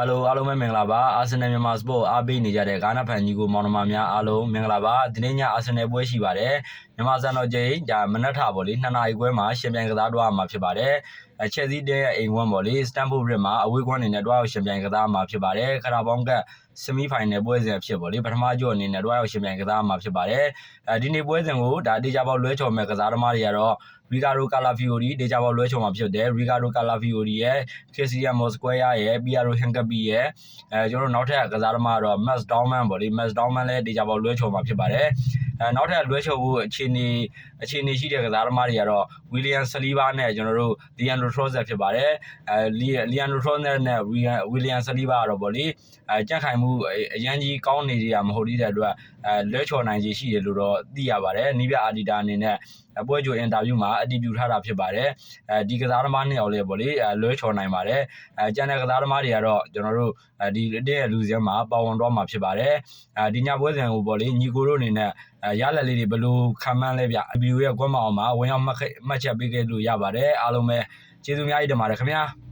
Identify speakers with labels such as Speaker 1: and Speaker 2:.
Speaker 1: Hello အားလုံးပဲမင်္ဂလာပါ Arsenal မြန်မာစပို့အားပေးနေကြတဲ့ဂါနာဖန်ကြီးကိုမောင်နှမများအားလုံးမင်္ဂလာပါဒီနေ့ည Arsenal ပွဲရှိပါတယ်မြန်မာစံတော်ချိန်ဒါမနက်ထပေါ့လေ2နာရီခွဲမှာရှင်ပြိုင်ကစားတော့မှာဖြစ်ပါတယ်ချက်စီတဲ့အိမ်ဝန်းပေါ့လေ Stamford Bridge မှာအဝေးကွန်းအနေနဲ့တွားရောက်ရှင်ပြိုင်ကစားမှာဖြစ်ပါတယ်ခရာဘောင်းကsemi final ပွဲစဉ်ဖြစ်ပေါ့လေပထမကြောအနေနဲ့တွားရောက်ရှင်ပြိုင်ကစားမှာဖြစ်ပါတယ်ဒီနေ့ပွဲစဉ်ကိုဒါတေချာပေါလွဲချော်မဲ့ကစားသမားတွေကတော့Ricardo Calafiori တေချာပေါလွဲချော်မှာဖြစ်တယ် Ricardo Calafiori ရဲ့ Christian Mosquera ရဲ့ Piero Hincapié ရဲ့ကျွန်တော်နောက်ထပ်ကစားသမားတော့ Max Dorman ပေါ့လေ Max Dorman လည်းတေချာပေါလွဲချော်မှာဖြစ်ပါတယ်နောက်ထပ်လွဲချော်ဖို့အခြေအနေရှိတဲ့ကစားသမားတွေကတော့ William Saliba နဲ့ကျွန်တော်တို့ Leandro Trossard ဖြစ်ပါတယ်Leandro Trossard နဲ့ William Saliba ကတော့ပေါ့လေကြက်ခိုင်မှုအရန်ကြီးကောင်းနေကြမဟုတ်သေးတဲ့အတွက်လွဲချော်နိုင်ခြေရှိတယ်လို့တော့သိရပါတယ်နီးပြအာဒီတာအနေနဲ့ပွဲကြိုအင်တာဗျူးမှာအတည်ပြုထားတာဖြစ်ပါတယ်ဒီကစားသမားနှစ်ယောက်လေးပေါ့လေလွဲချော်နိုင်ပါတယ်ကျန်တဲ့ကစားသမားတွေကတော့ကျွန်တော်တို့ဒီအတင်းလူစင်းမှာပါဝင်တော့မှာဖြစ်ပါတယ်ဒီညပွဲစဉ်ကိုပေါ့လေညီကိုတို့အနေနဲ့ရလက်လေးတွေဘယ်လိုခံမှန်းလဲဗျဗီဒီယိုရဲ့ကွမ်းမအောင်မှာဝင်ရောက်မှတ်ချက်ပေးခဲ့လို့ရပါတယ်အားလုံးပဲကျေးဇူးများကြီးတင်ပါတယ်ခင်ဗျာ